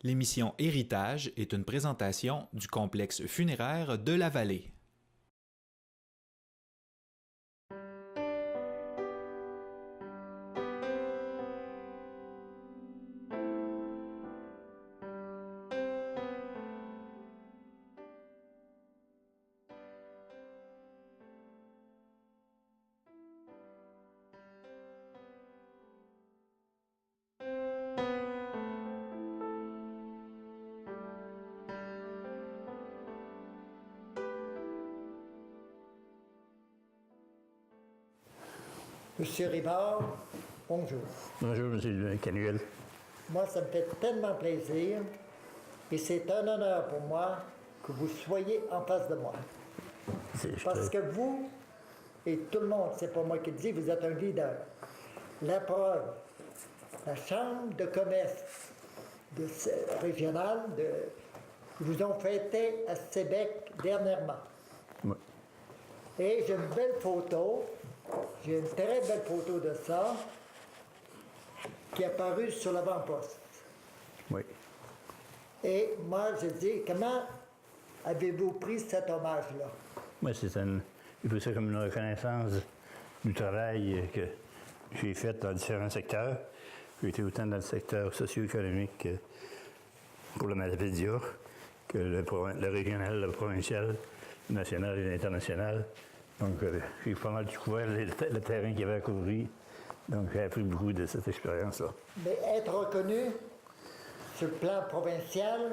L'émission Héritage est une présentation du complexe funéraire de la Vallée. Monsieur Rivard, bonjour. Bonjour, M. Canuel. Moi, ça me fait tellement plaisir et c'est un honneur pour moi que vous soyez en face de moi. Parce que vous, et tout le monde, c'est pas moi qui le dis, vous êtes un leader. La preuve, la Chambre de commerce régionale vous ont fêté à Sébec dernièrement. Oui. Et j'ai une belle photo. J'ai une très belle photo de ça qui est apparue sur l'avant-poste. Oui. Et moi, je dis, comment avez-vous pris cet hommage-là? Moi, j'ai pris ça comme une reconnaissance du travail que j'ai fait dans différents secteurs. J'ai été autant dans le secteur socio-économique pour le Matapédia que le régional, le provincial, le national et l'international. Donc, j'ai pas mal découvert le terrain qu'il y avait à couvrir. Donc, j'ai appris beaucoup de cette expérience-là. Mais être reconnu sur le plan provincial,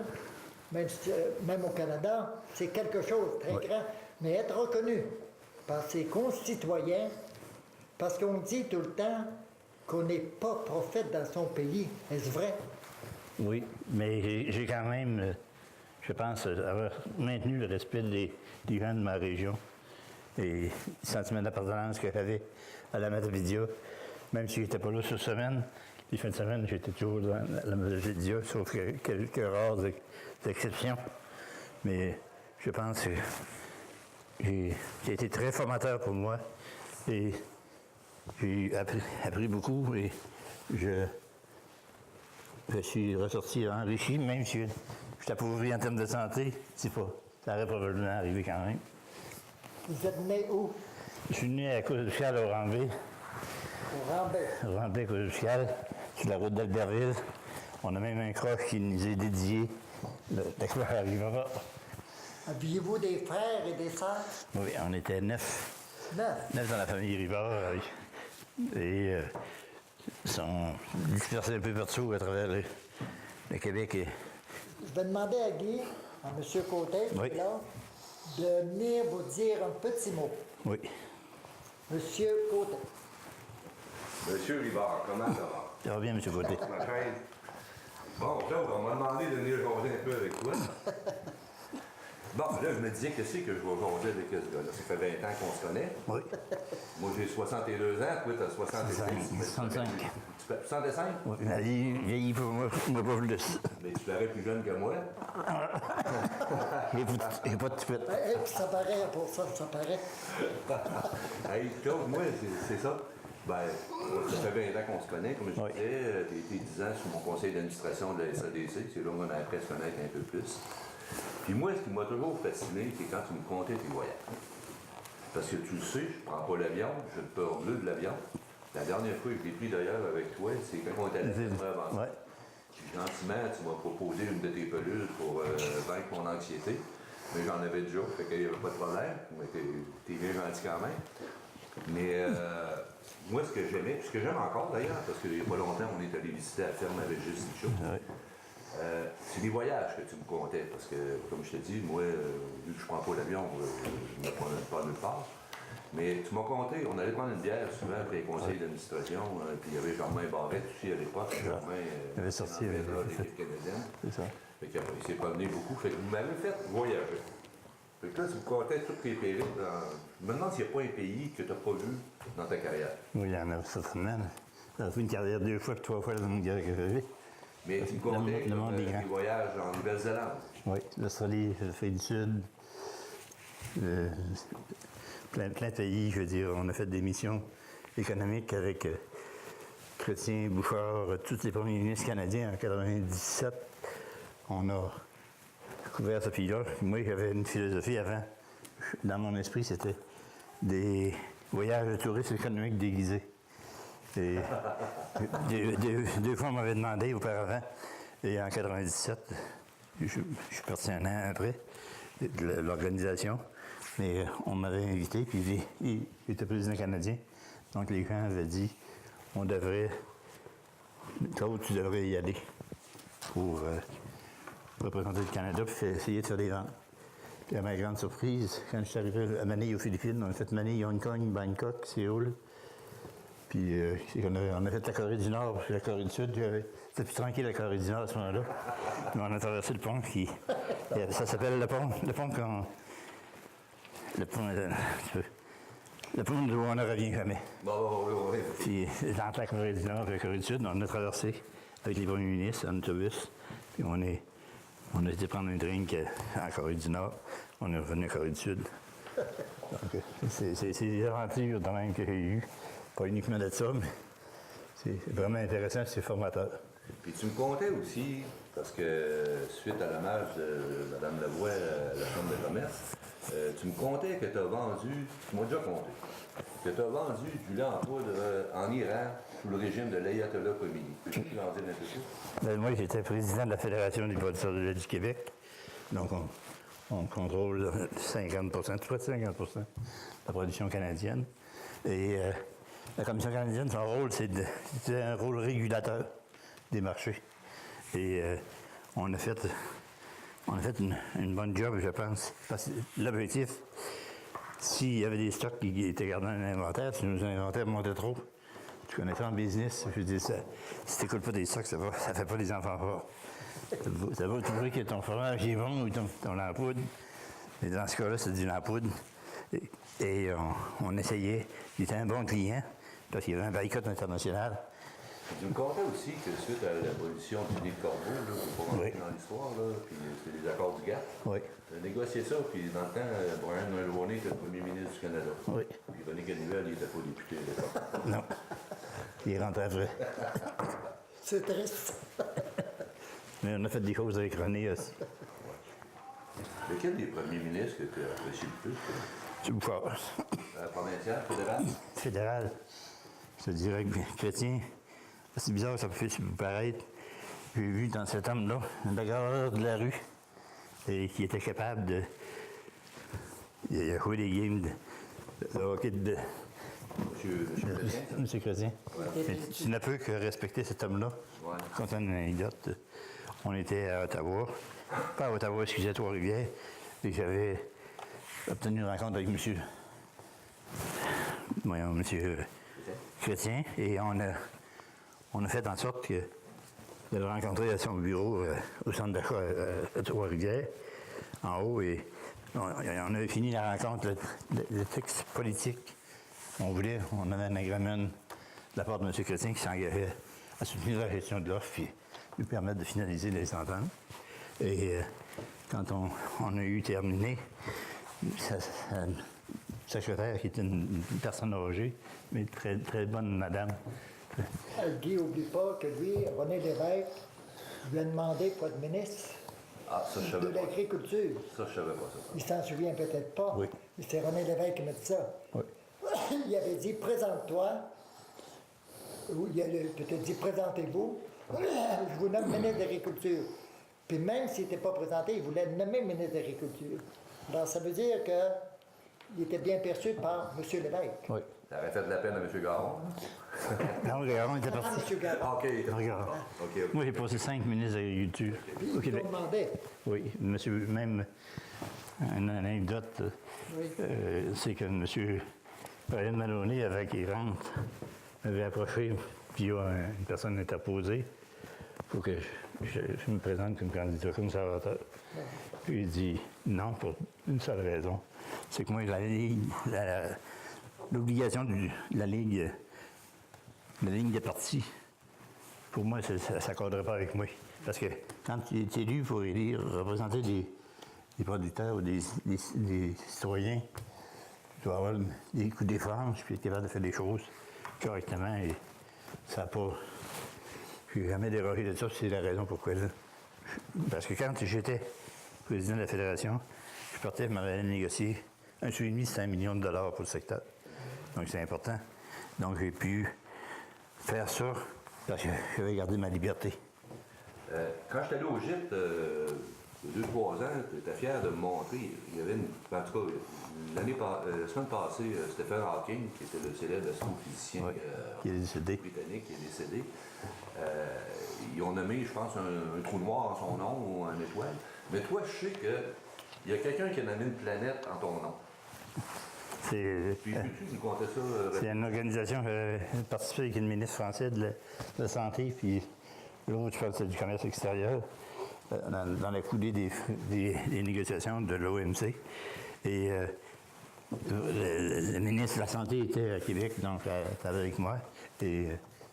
même au Canada, c'est quelque chose de très grand. Mais être reconnu par ses concitoyens, parce qu'on dit tout le temps qu'on n'est pas prophète dans son pays. Est-ce vrai? Oui, mais j'ai quand même, je pense, avoir maintenu le respect des gens de ma région. Et le sentiment d'appartenance que j'avais à la Matapédia, même si je n'étais pas là sur semaine, les fins de semaine, j'étais toujours dans la Matapédia, sauf quelques rares exceptions. Mais je pense que j'ai été très formateur pour moi et j'ai appris beaucoup et je suis ressorti enrichi, même si je suis appauvri en termes de santé, ça aurait probablement arrivé quand même. Vous êtes né où? Je suis né à Côte-du-Ciel, au Rambé. Au Rambé. Au Rambé, Côte-du-Ciel, sur la route d'Albertville. On a même un croche qui nous est dédié, la croche à Rivera. Aviez-vous des frères et des sœurs? Oui, on était 9. 9? 9 dans la famille Rivera. Et sont dispersés un peu partout à travers le Québec. Je vais demander à Guy, à M. Côté, Oui. là, de venir vous dire un petit mot. Oui. Monsieur Côté. Monsieur Rivard, comment ça va? Ça va bien, M. Côté. Ma chaise. Bon, Claude, on m'a demandé de venir jaser un peu avec toi. Bon, là, je me disais, qu'est-ce que je vais jaser avec ce gars-là? Ça fait 20 ans qu'on se connaît. Oui. Moi, j'ai 62 ans, toi, t'as 65. 65. Tu fais 65? Oui, la vie vieillit pour moi pas plus. Mais tu parais plus jeune que moi. J'ai pas de tipette. Ça paraît, pour ça, ça paraît. Hey, Claude, moi, c'est ça. Ben, ça fait 20 ans qu'on se connaît, comme je Oui. disais. Tu été 10 ans sur mon conseil d'administration de la SADC. C'est là où on a appris à se connaître un peu plus. Puis moi, ce qui m'a toujours fasciné, c'est quand tu me contais tes voyages. Parce que tu le sais, je prends pas l'avion, j'ai le peur bleu de l'avion. La dernière fois que je l'ai pris d'ailleurs avec toi, c'est quand on était à la ferme avant. Ouais. Puis gentiment, tu m'as proposé une de tes pelules pour vaincre mon anxiété. Mais j'en avais déjà, fait qu'il n'y avait pas de problème. Mais t'es bien gentil quand même. Mais moi, ce que j'aimais, ce que j'aime encore d'ailleurs, parce qu'il n'y a pas longtemps, on est allé visiter la ferme avec Juste Michaud. Ouais. C'est des voyages que tu me comptais, parce que, comme je te dis, moi, vu que je prends pas l'avion, je ne me promène pas nulle part. Mais tu m'as compté, on allait prendre une bière souvent après les conseils d'administration, puis il y avait Germain Barrette aussi à l'époque. Germain Il avait sorti avec l'équipe canadienne. C'est ça. Fait qu'il s'est promené beaucoup. Fait que vous m'avez fait voyager. Fait que là, tu me comptais tous tes périples. Je me demande s'il n'y a pas un pays que tu n'as pas vu dans ta carrière. Oui, il y en a certainement. J'ai fait une carrière 2 fois puis 3 fois la même guerre que j'ai. Mais tu me comptais Le monde est grand. des voyages en Nouvelle-Zélande. Oui, l'Australie, l'Afrique du Sud, plein de pays, je veux dire. On a fait des missions économiques avec Chrétien, Bouchard, tous les premiers ministres canadiens en 97. on a couvert ce pays-là. Moi, j'avais une philosophie avant. Dans mon esprit, c'était des voyages de touristes économiques déguisés. Et deux fois, on m'avait demandé auparavant, et en 97, je suis parti un an après de l'organisation, mais on m'avait invité, puis il était président canadien. Donc les gens avaient dit, on devrait, Claude, tu devrais y aller pour représenter le Canada, puis essayer de faire des ventes. Puis à ma grande surprise, quand je suis arrivé à Manille aux Philippines, on a fait Manille, Hong Kong, Bangkok, Séoul. Puis on a fait la Corée du Nord, puis la Corée du Sud. C'était plus tranquille la Corée du Nord à ce moment-là. Mais on a traversé le pont ça s'appelle le pont d'où on ne revient jamais. Oui. Puis entre la Corée du Nord et la Corée du Sud, on a traversé avec les premiers ministres en autobus. Puis on a été prendre un drink en Corée du Nord. On est revenu en Corée du Sud. Donc, c'est des aventures de même que j'ai eues. Pas uniquement de ça, mais c'est vraiment intéressant, c'est formateur. Puis tu me contais aussi, parce que suite à l'hommage de Mme Lavoie à la Chambre de commerce, tu me contais que tu as vendu, tu m'as déjà conté, que tu as vendu du lait en poudre en Iran sous le régime de l'Ayatollah Khomeini. Peux-tu en dire un peu plus? Ben, moi, j'étais président de la Fédération des producteurs de lait du Québec. Donc, on contrôle 50 tout près de 50 de la production canadienne. Et la Commission canadienne, son rôle, c'est un rôle régulateur des marchés. Et on a fait une bonne job, je pense. Parce que l'objectif, s'il y avait des stocks qui étaient gardés dans l'inventaire, si nos inventaires montaient trop, tu connais ça en business, je dis ça, si tu n'écoutes pas des stocks, ça ne fait pas des enfants forts. Ça va trouver que ton fromage est bon ou ton lait en poudre. Mais dans ce cas-là, c'est du lait en poudre. Et on essayait. Il était un bon client, parce qu'il y avait un boycott international. Tu me contais aussi que suite à l'abolition du nid de corbeau, là, pour pas rentrer dans l'histoire, puis c'est les accords du GATT. Oui. Tu as négocié ça, puis dans le temps, Brian Mulroney était le premier ministre du Canada. Oui. Puis René Ganivel, il n'était pas député à l'époque. Non. Il est rentré après. C'est triste. Mais on a fait des choses avec René aussi. Lequel des premiers ministres que tu as apprécié le plus? C'est Bouchard. Provincial, fédéral? Fédéral. Je te dirais que chrétien. C'est bizarre, ça peut paraître. J'ai vu dans cet homme-là un bagarreur de la rue et qui était capable de. Il a joué des games de hockey de. Monsieur Chrétien. Ouais. Tu ne peux que respecter cet homme-là. Ouais. Quand on a une anecdote, on était à Ottawa. Pas à Ottawa, excusez, à Trois-Rivières. Et j'avais obtenu une rencontre avec monsieur Chrétien. Et on a fait en sorte de le rencontrer à son bureau au centre d'achat à Trois-Rivières, en haut. Et on a fini la rencontre, le texte politique. On avait un agrément de la part de M. Chrétien qui s'engageait à soutenir la gestion de l'offre et lui permettre de finaliser les ententes. Et quand on a eu terminé, sa secrétaire, qui était une personne âgée, mais très, très bonne madame. Guy, n'oublie pas que lui, René Lévesque, lui a demandé pour être ministre de l'Agriculture. Ça, je savais pas ça. Il s'en souvient peut-être pas, oui. Mais c'est René Lévesque qui m'a dit ça. Oui. Il avait dit, présente-toi. Ou il a peut-être dit, présentez-vous. Je vous nomme ministre de l'Agriculture. Puis même s'il n'était pas présenté, il voulait nommer ministre de l'Agriculture. Alors ça veut dire qu'il était bien perçu par M. Lévesque. Oui. Ça aurait fait de la peine à M. Garon. Non, Garon était parti. M. Garon. OK. Garon. Okay. Moi, j'ai passé 5 ministres de l'Agriculture au Puis, Québec. on demandait. Oui, monsieur, même une anecdote, Oui. c'est que M. Brian Mulroney, avec les ventes, m'avait approché, puis il y a une personne interposée pour que je me présente comme candidat conservateur. Puis il dit non pour une seule raison. C'est que moi, l'obligation de la ligne des partis, pour moi, ça ne s'accorderait pas avec moi. Parce que quand tu es élu pour représenter des producteurs ou des citoyens, tu dois avoir des coups de défense, puis être capable de faire des choses correctement. Et ça n'a pas. Je n'ai jamais dérogé de ça, c'est la raison pourquoi Parce que quand j'étais président de la Fédération, je partais, je m'en allais négocier. Un suivi, c'était $1 million pour le secteur. Donc, c'est important. Donc, j'ai pu faire ça parce que j'avais gardé ma liberté. Quand j'étais allé au gîte, 2-3 ans, tu étais fier de me montrer. Il y avait en tout cas, la semaine passée, Stephen Hawking, qui était le célèbre astrophysicien qui est décédé. britannique, qui est décédé. Ils ont nommé, je pense, un trou noir en son nom ou une étoile. Mais toi, je sais qu'il y a quelqu'un qui a nommé une planète en ton nom. C'est Peux-tu nous conter ça? c'est une organisation qui participé avec une ministre française de la Santé, puis l'autre, je pense, c'est du commerce extérieur, dans la coulée des négociations de l'OMC. Et le ministre de la Santé était à Québec, donc elle était avec moi. Et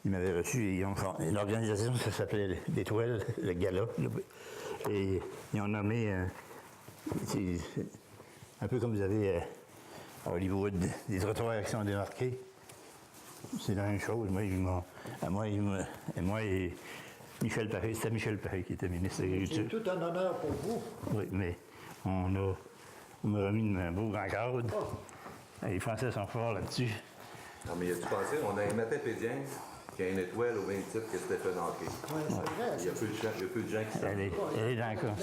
il m'avait reçu. Et l'organisation, ça s'appelait l'Étoile, le Gala. Et ils ont nommé, c'est un peu comme vous avez à Hollywood, des trottoirs qui sont démarqués. C'est la même chose. Moi et Michel Paré, c'était Michel Paré qui était ministre de l'Agriculture. C'est tout un honneur pour vous. Oui, mais on m'a remis un beau grand cadre. Les Français sont forts là-dessus. Non, mais as-tu pensé, on a un matapédien qui a une étoile au même titre que Stephen Hawking. Oui, c'est vrai. Il y a peu de gens qui savent. Elle est dans le cas.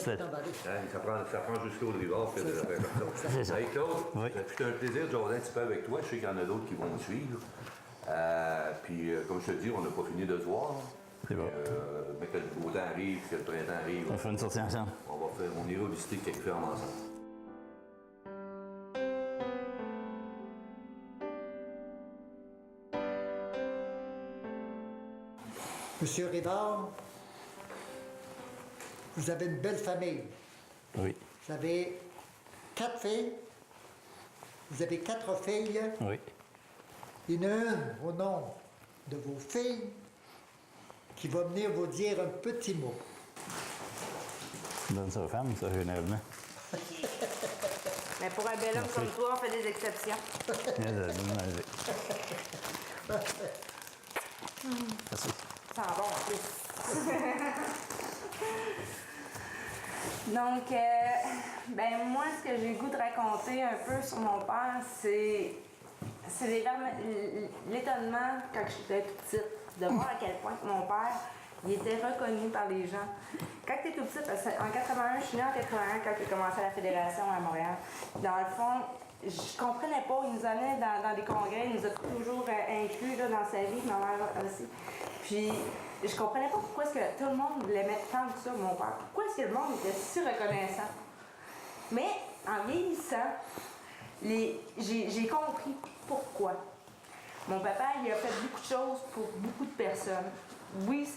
Ça prend jusqu'au Rivard que de la faire comme ça. C'est ça. Hey Claude, Oui. c'est un plaisir de jaser un petit peu avec toi. Je sais qu'il y en a d'autres qui vont me suivre. Puis, comme je te dis, on n'a pas fini de se voir. C'est bon. Mais que le beau temps arrive, que le printemps arrive, On fait une sortie ensemble. on ira visiter quelques fermes ensemble. Monsieur Rivard, vous avez une belle famille. Oui. Vous avez 4 filles. Vous avez 4 filles. Oui. Il y en a une au nom de vos filles qui va venir vous dire un petit mot. On donne ça aux femmes, ça, généralement. Mais pour un bel homme comme toi, on fait des exceptions. Merci. Ça va bon en plus. Donc, ben moi, ce que j'ai le goût de raconter un peu sur mon père, c'est l'étonnement quand j'étais toute petite, de voir à quel point mon père, il était reconnu par les gens. Quand tu es tout petit, parce qu'en 81, je suis née en 81 quand j'ai commencé la fédération à Montréal. Dans le fond, je comprenais pas, il nous amenait dans des congrès, il nous a toujours inclus là, dans sa vie, ma mère aussi. Puis, je comprenais pas pourquoi est-ce que tout le monde l'aimait tant que ça, mon père. Pourquoi est-ce que le monde était si reconnaissant? Mais, en vieillissant, j'ai compris pourquoi. Mon papa, il a fait beaucoup de choses pour beaucoup de personnes. Oui,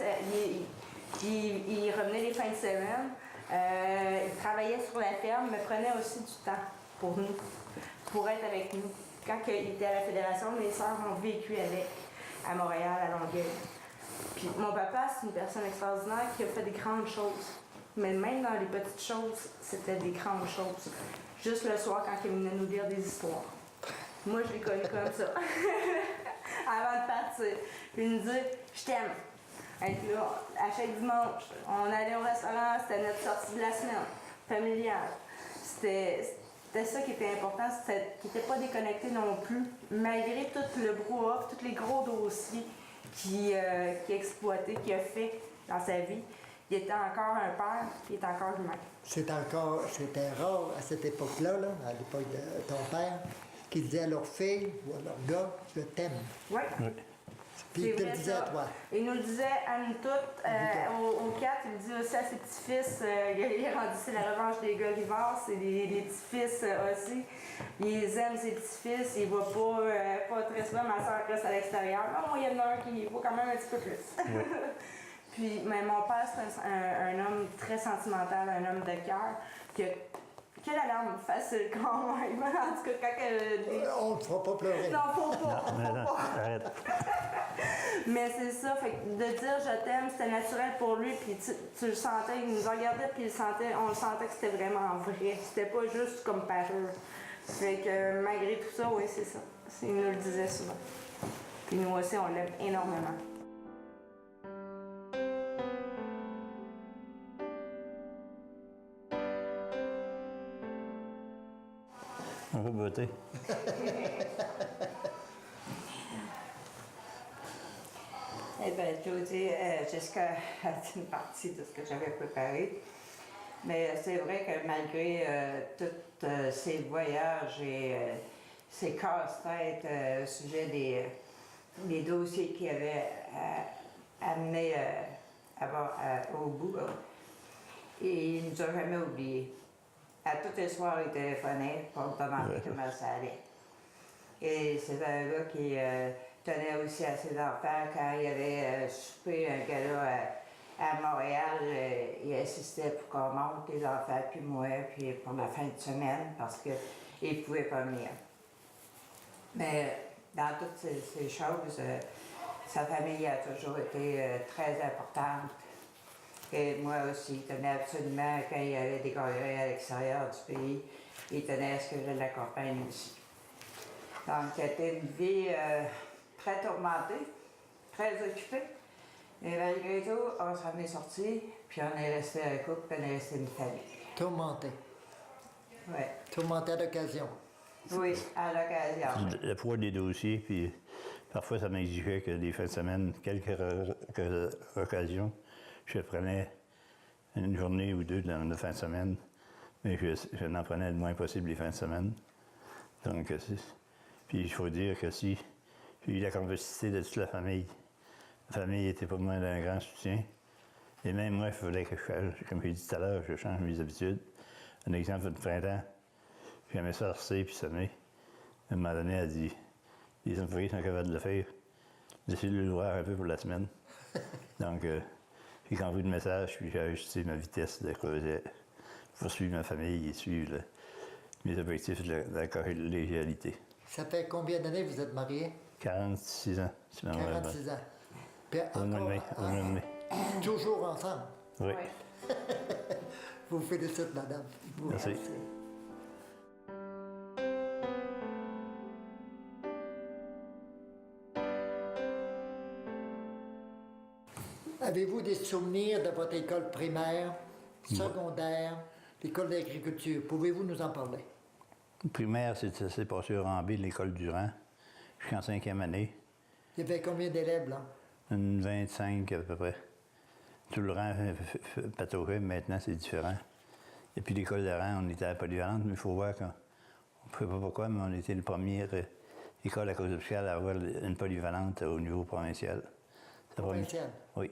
il revenait les fins de semaine, il travaillait sur la ferme, mais prenait aussi du temps pour nous, pour être avec nous. Quand il était à la fédération, mes sœurs ont vécu avec, à Montréal, à Longueuil. Puis mon papa, c'est une personne extraordinaire qui a fait des grandes choses. Mais même dans les petites choses, c'était des grandes choses. Juste le soir, quand il venait nous lire des histoires. Moi, je l'ai connu comme ça. Avant de partir. Puis il nous dit « Je t'aime ». Et puis là, à chaque dimanche, on allait au restaurant, c'était notre sortie de la semaine, familiale. C'était ça qui était important, qui n'était pas déconnecté non plus, malgré tout le brouhaha, tous les gros dossiers qu'il exploitait, qu'il a fait dans sa vie. Il était encore un père, puis il est encore humain. C'était rare à cette époque-là, à l'époque de ton père, qu'ils disaient à leur fille ou à leur gars « Je t'aime ». Oui. Puis il te le disait à toi. Il nous le disait à nous toutes, aux 4, il le dit aussi à ses petits-fils. Il est rendu, c'est la revanche des gars Rivard, c'est les petits-fils aussi. Il aime ses petits-fils, il ne voit pas très souvent, ma soeur reste à l'extérieur. Mais moi, il y en a un qui voit quand même un petit peu plus. Oui. Puis, mais mon père, c'est un homme très sentimental, un homme de cœur, qui a la larme facile quand même. En tout cas, quand on ne te fera pas pleurer. Non, faut pas. Arrête. Mais c'est ça, fait que de dire je t'aime, c'était naturel pour lui, puis tu le sentais, il nous regardait, puis on le sentait que c'était vraiment vrai. C'était pas juste comme parure. Fait que malgré tout ça, oui, c'est ça. Il nous le disait souvent. Puis nous aussi, on l'aime énormément. On va voter. Eh bien, Jodie, Jessica a dit une partie de ce que j'avais préparé. Mais c'est vrai que malgré tous ces voyages et ces casse-têtes au sujet des dossiers qui avaient amené au bout, et il ne nous a jamais oubliés. À tous les soirs, il téléphonait pour demander comment ça allait. Et c'est un gars qui tenait aussi à ses enfants. Quand il avait soupé un gars à Montréal, il insistait pour qu'on monte les enfants, puis moi, puis pour la fin de semaine, parce qu'il ne pouvait pas venir. Mais dans toutes ces choses, sa famille a toujours été très importante. Et moi aussi, il tenait absolument, quand il y avait des congrès à l'extérieur du pays, il tenait à ce que je l'accompagne aussi. Donc, c'était une vie très tourmentée, très occupée. Mais malgré tout, on s'en est sortis, puis on est resté un couple, puis on est resté une famille. Tourmenté. Oui. Tourmenté à l'occasion. Oui, à l'occasion. Le poids des dossiers, puis parfois ça m'exigeait que des fins de semaine, quelques occasions, je prenais une journée ou deux de fin de semaine, mais je n'en prenais le moins possible les fins de semaine. Donc, puis il faut dire que si j'ai eu la complicité de toute la famille. La famille était pour moi d'un grand soutien. Et même moi, il fallait que comme j'ai dit tout à l'heure, je change mes habitudes. Un exemple, le printemps, j'aimais ça arcer puis semer. À un moment donné, elle a dit, les employés sont capables de le faire. Laissez-le l'ouvrir un peu pour la semaine. Donc, j'ai envoyé le message, puis j'ai ajusté ma vitesse de creuset pour suivre ma famille et suivre mes objectifs de la collégialité. Ça fait combien d'années que vous êtes mariés? 46 ans, si ma mémoire est bonne. 46 ans. Puis Au mois de mai, au mois de mai. toujours ensemble. Oui. Je vous félicite, madame. Merci. Avez-vous des souvenirs de votre école primaire, secondaire, l'école d'agriculture? Pouvez-vous nous en parler? Primaire, c'est passé au Rambé, l'école Durand. Je suis en 5e année. Il y avait combien d'élèves, là? Une 25 à peu près. Tout le rang pataugeait, maintenant c'est différent. Et puis l'école de rang, on était à la polyvalente, mais il faut voir qu'on ne sait pas pourquoi, mais on était la première école à cause officielle à avoir une polyvalente au niveau provincial. Provincial? Oui,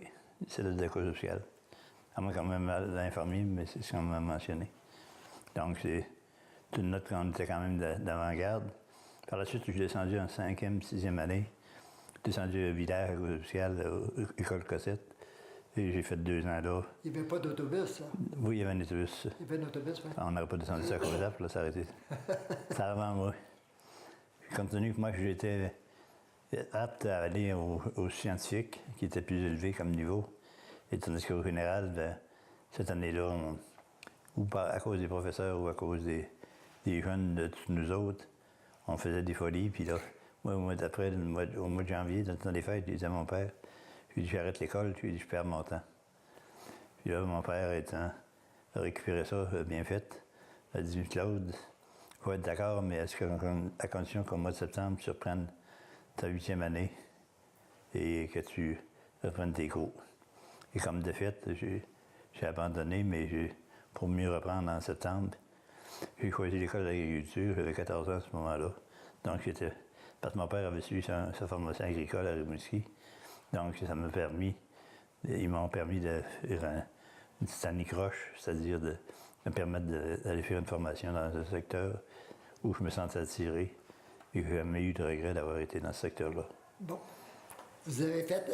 c'est de la cause officielle. À moi, quand même, l'infirmier, mais c'est ce qu'on m'a mentionné. Donc, c'est une note qu'on était quand même d'avant-garde. Par la suite, je suis descendu en 5e, 6e année. Descendu à Villers, à cause officielle, à l'école Cossette. Et j'ai fait 2 ans là. Il n'y avait pas d'autobus, hein? Oui, il y avait un autobus. Il y avait un autobus, oui. On n'aurait pas descendu ça à Cossette, là, ça aurait été. Ça avant moi. Compte tenu que moi, j'étais apte à aller aux scientifiques, qui étaient plus élevés comme niveau. Et tandis qu'au général, cette année-là, ou à cause des professeurs ou à cause des jeunes de tous nous autres, on faisait des folies. Puis là, moi, au mois d'après, au mois de janvier, dans le temps des fêtes, je disais à mon père, je lui ai dit, j'arrête l'école, je lui ai dit, je perds mon temps. Puis là, mon père a récupéré ça bien fait. Il a dit, Claude, il faut être d'accord, mais à condition qu'au mois de septembre, tu reprennes ta 8e année et que tu reprennes tes cours. Et comme de fait, j'ai abandonné, mais pour mieux reprendre en septembre, j'ai choisi l'école d'agriculture, j'avais 14 ans à ce moment-là. Donc, parce que mon père avait suivi sa formation agricole à Rimouski. Donc, ça m'a permis, ils m'ont permis de faire une petite anicroche, c'est-à-dire de me permettre d'aller faire une formation dans un secteur où je me sentais attiré et que j'ai jamais eu de regret d'avoir été dans ce secteur-là. Bon. Vous avez fait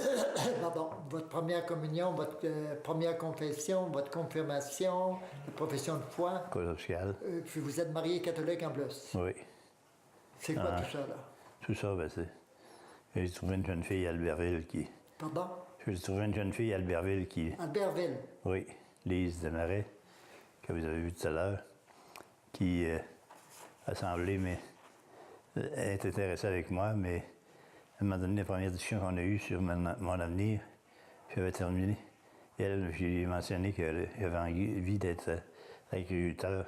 votre première communion, votre première confession, votre confirmation, la profession de foi. Cause officielle. Puis vous êtes marié catholique en plus. Oui. C'est quoi tout ça, là? Tout ça, ben c'est... J'ai trouvé une jeune fille à Albertville qui... Pardon? J'ai trouvé une jeune fille à Albertville qui... Albertville? Oui, Lise Desmarais, que vous avez vu tout à l'heure, qui a semblé, mais elle est intéressée avec moi, mais à un moment donné, la première discussion qu'on a eue sur mon avenir, j'avais terminé. Et elle, j'ai mentionné qu'elle avait envie d'être agriculteur.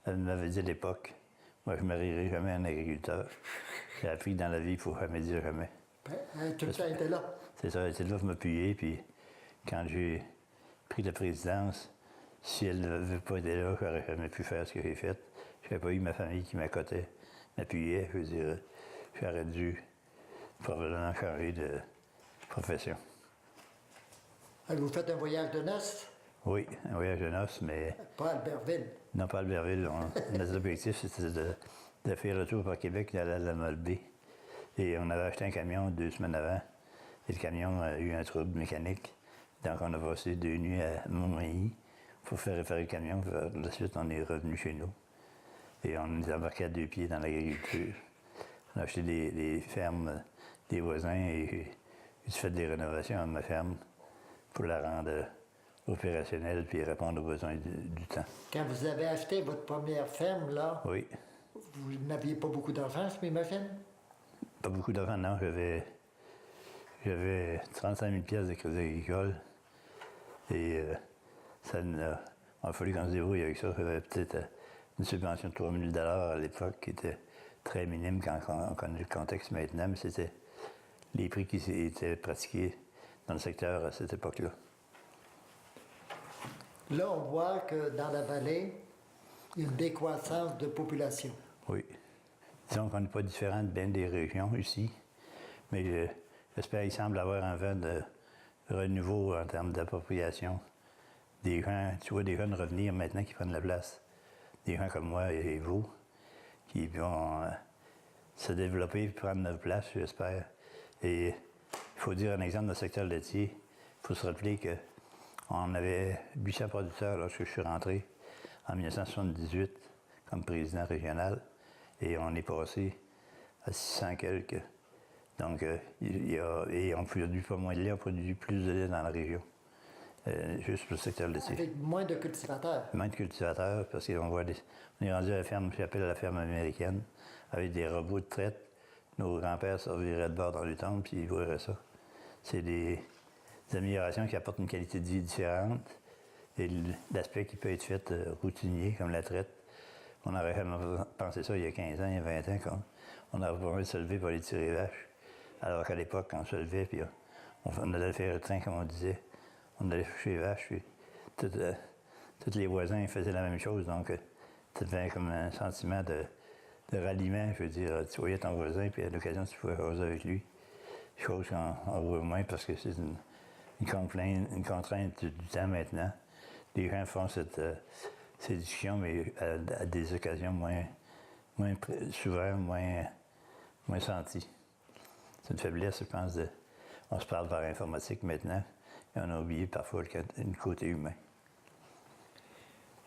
Elle m'avait dit à l'époque, Moi, je ne marierai jamais un agriculteur. J'ai appris que dans la vie, il ne faut jamais dire jamais. Tout le temps était là. C'est ça, elle était là pour m'appuyer. Puis quand j'ai pris la présidence, si elle ne veut pas être là, j'aurais jamais pu faire ce que j'ai fait. Je n'aurais pas eu ma famille qui m'accotait, m'appuyait. Je veux dire, j'aurais dû probablement changer de profession. Vous faites un voyage de noces? Oui, un voyage de noces, mais Pas à Albertville. non pas à Albertville. Notre objectif, c'était de faire le tour par Québec, d'aller à la Malbaie. Et on avait acheté un camion 2 semaines avant. Et le camion a eu un trouble mécanique. Donc, on a passé 2 nuits à Montmagny pour faire réparer le camion. Puis, par la suite, on est revenu chez nous. Et on est embarqué à 2 pieds dans l'agriculture. On a acheté des fermes des voisins et j'ai fait des rénovations à ma ferme pour la rendre opérationnelle puis répondre aux besoins du temps. Quand vous avez acheté votre première ferme, là, Oui. vous n'aviez pas beaucoup d'argent, je m'imagine? Pas beaucoup d'argent, non. J'avais 35 000 piastres de crédit agricole. Et il a fallu qu'on se débrouille avec ça. J'avais peut-être une subvention de 3 000 $ à l'époque qui était très minime quand on connaît le contexte maintenant, mais c'était les prix qui étaient pratiqués dans le secteur à cette époque-là. Là, on voit que dans la vallée, il y a une décroissance de population. Oui. Disons qu'on n'est pas différent de bien des régions ici, mais j'espère qu'il semble avoir un vent de renouveau en termes d'appropriation. Des gens, tu vois des jeunes revenir maintenant qui prennent la place. Des gens comme moi et vous, qui vont se développer et prendre notre place, j'espère. Et il faut dire un exemple dans le secteur laitier. Il faut se rappeler qu'on avait 800 producteurs lorsque je suis rentré en 1978 comme président régional. Et on est passé à 600 quelques. Donc, et on produit pas moins de lait, on produit plus de lait dans la région. Juste pour le secteur laitier. Avec moins de cultivateurs. Moins de cultivateurs, parce qu'on voit on est rendu à la ferme, j'appelle la ferme américaine, avec des robots de traite. Nos grands-pères serviraient de bord dans les tentes, puis ils voiraient ça. C'est des améliorations qui apportent une qualité de vie différente et l'aspect qui peut être fait routinier, comme la traite. On aurait jamais pensé ça il y a 15 ans, il y a 20 ans, on n'aurait pas besoin de se lever pour aller tirer les vaches. Alors qu'à l'époque, on se levait, puis on allait faire le train, comme on disait. On allait chercher les vaches, puis tous les voisins faisaient la même chose. Donc, ça devait comme un sentiment de ralliement. Je veux dire, tu voyais ton voisin, puis à l'occasion, tu pouvais causer avec lui. Chose qu'on voit moins parce que c'est une contrainte du temps maintenant. Les gens font ces discussions, mais à des occasions moins souvent, moins senties. C'est une faiblesse, je pense. On se parle par informatique maintenant, et on a oublié parfois le côté humain.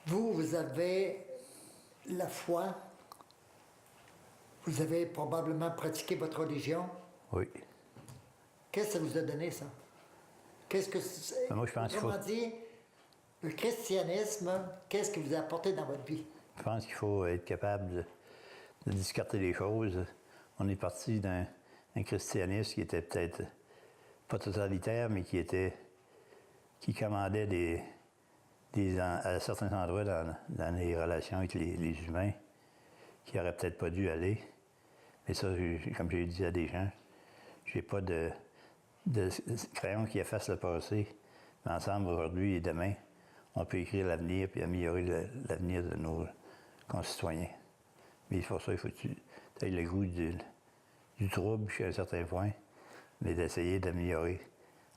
Vous avez la foi. Vous avez probablement pratiqué votre religion. Oui. Qu'est-ce que ça vous a donné, ça? Qu'est-ce que c'est? Moi, je pense qu'il faut... Autrement dit, le christianisme, qu'est-ce que vous a apporté dans votre vie? Je pense qu'il faut être capable de discarter les choses. On est parti d'un christianisme qui était peut-être pas totalitaire, mais qui commandait à certains endroits dans les relations avec les humains, qui n'auraient peut-être pas dû aller. Mais ça, comme j'ai dit à des gens, j'ai pas de crayon qui efface le passé. Mais ensemble, aujourd'hui et demain, on peut écrire l'avenir et améliorer l'avenir de nos concitoyens. Mais pour ça, il faut que tu aies le goût du trouble jusqu'à un certain point, mais d'essayer d'améliorer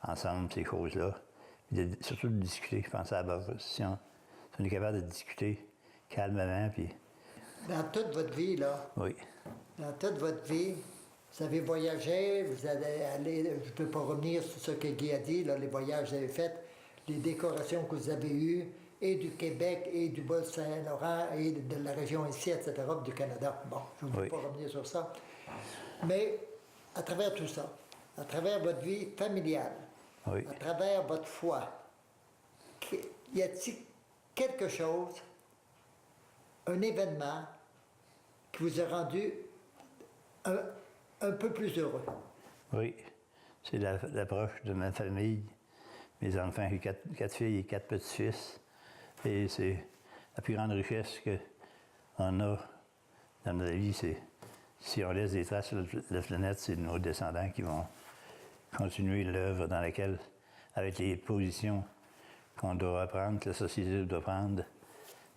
ensemble ces choses-là. Surtout de discuter. Je pense à la base. Si on est capable de discuter calmement, puis... Dans toute votre vie, là, Oui. dans toute votre vie, vous avez voyagé, vous allez aller, je ne peux pas revenir sur ce que Guy a dit, là, les voyages que vous avez faits, les décorations que vous avez eues, et du Québec, et du Bas-Saint-Laurent, et de la région ici, etc., du Canada. Bon, je ne veux pas revenir sur ça. Mais à travers tout ça, à travers votre vie familiale, à travers votre foi, y a-t-il quelque chose, un événement qui vous a rendu un peu plus heureux? Oui, c'est l'approche de ma famille. Mes enfants, j'ai 4 filles et 4 petits-fils. Et c'est la plus grande richesse qu'on a dans notre vie, c'est si on laisse des traces sur la planète, c'est nos descendants qui vont continuer l'œuvre dans laquelle, avec les positions qu'on doit prendre, que la société doit prendre.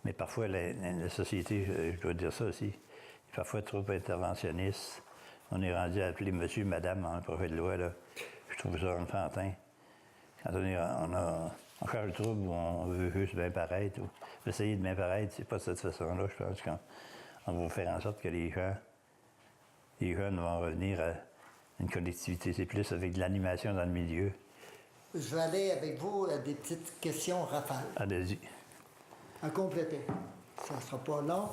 Mais parfois, la société, je dois dire ça aussi, est parfois trop interventionniste. On est rendu à appeler monsieur, madame, en projet de loi, là. Je trouve ça enfantin. Quand on cherche le trouble ou on veut juste bien paraître, ou essayer de bien paraître, c'est pas de cette façon-là. Je pense qu'on va faire en sorte que les jeunes vont revenir à une collectivité. C'est plus avec de l'animation dans le milieu. Je vais aller avec vous à des petites questions rafales. Allez-y. À compléter. Ça ne sera pas long.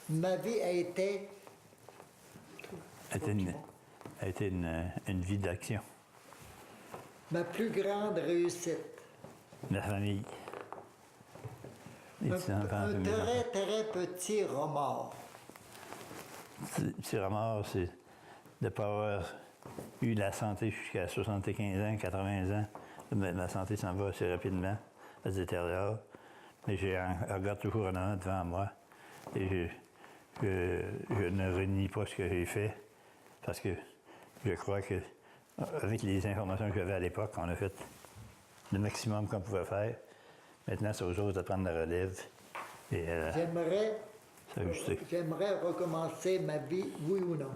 Ma vie a été... A été une vie d'action. Ma plus grande réussite. La famille. Les Un petits-enfants, mes enfants. très, très petit remords. Petit remords, c'est de ne pas avoir eu la santé jusqu'à 75 ans, 80 ans. La santé s'en va assez rapidement, elle se détériore. Mais je regarde toujours en avant devant moi. Et je ne renie pas ce que j'ai fait, parce que je crois que, avec les informations que j'avais à l'époque, on a fait le maximum qu'on pouvait faire. Maintenant, c'est aux autres de prendre la relève. Et J'aimerais recommencer ma vie, oui ou non?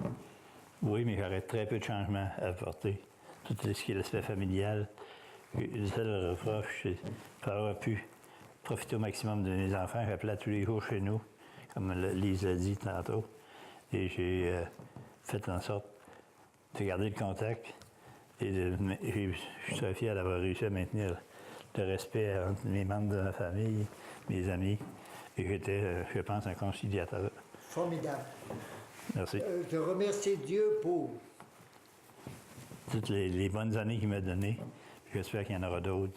oui, mais j'aurais très peu de changements à apporter. Tout ce qui est l'aspect familial. Le seul reproche, c'est de avoir pu profiter au maximum de mes enfants. J'appelais tous les jours chez nous, comme Lise l'a dit tantôt. Et j'ai fait en sorte de garder le contact. Et je suis très fier d'avoir réussi à maintenir le respect entre mes membres de ma famille, mes amis. Et j'étais, je pense, un conciliateur. Formidable. Merci. Je remercie Dieu pour Toutes les bonnes années qu'il m'a données. J'espère qu'il y en aura d'autres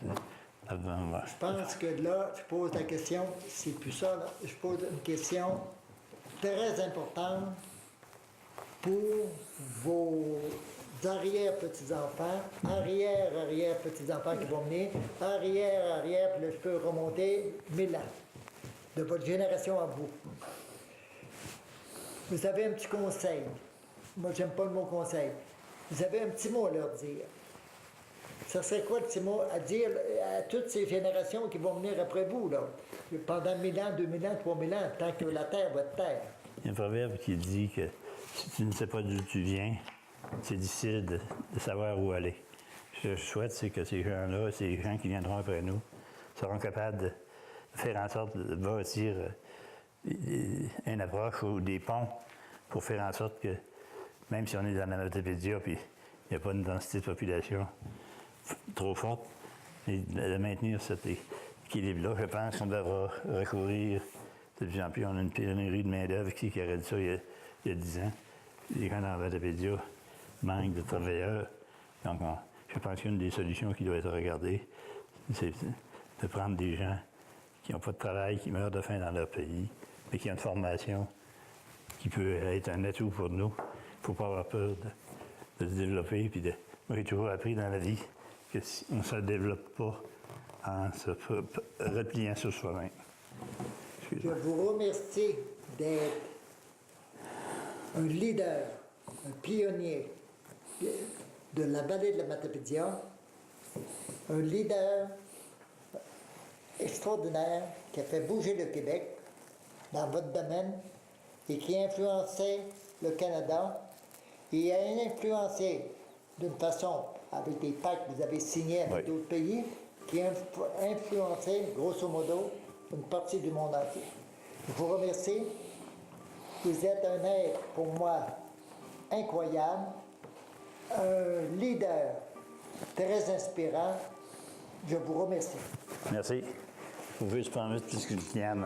avant moi. Je pense que là, je pose la question, c'est plus ça, là. Je pose une question très importante pour vos arrière-petits-enfants, arrière-arrière-petits-enfants qui vont venir, arrière-arrière, puis là, je peux remonter 1000 ans, de votre génération à vous. Vous avez un petit conseil. Moi, j'aime pas le mot conseil. Vous avez un petit mot à leur dire. Ça serait quoi le petit mot à dire à toutes ces générations qui vont venir après vous, là? Pendant 1000 ans, 2000 ans, 3000 ans, tant que la terre va être terre. Il y a un proverbe qui dit que si tu ne sais pas d'où tu viens, c'est difficile de savoir où aller. Ce que je souhaite, c'est que ces gens-là, ces gens qui viendront après nous, seront capables de faire en sorte de bâtir une approche ou des ponts pour faire en sorte que, même si on est dans la Matapédia, puis il n'y a pas une densité de population trop forte, mais de maintenir cet équilibre-là, je pense qu'on devra recourir de plus en plus. On a une pénurie de main-d'œuvre qui aurait dit ça il y a 10 ans. Les gens dans la Matapédia manquent de travailleurs. Donc, je pense qu'une des solutions qui doit être regardée, c'est de prendre des gens qui n'ont pas de travail, qui meurent de faim dans leur pays, mais qui ont une formation qui peut être un atout pour nous. Il ne faut pas avoir peur de se développer. Puis moi, j'ai toujours appris dans la vie que si on ne se développe pas en se repliant sur soi-même. Je vous remercie d'être un leader, un pionnier de la vallée de la Matapédia, un leader extraordinaire qui a fait bouger le Québec dans votre domaine et qui a influencé le Canada et a influencé d'une façon, avec des pactes que vous avez signés avec d'autres pays, qui a influencé, grosso modo, une partie du monde entier. Je vous remercie. Vous êtes un être, pour moi, incroyable, un leader très inspirant. Je vous remercie. Merci. Vous pouvez se permettre plus que le client.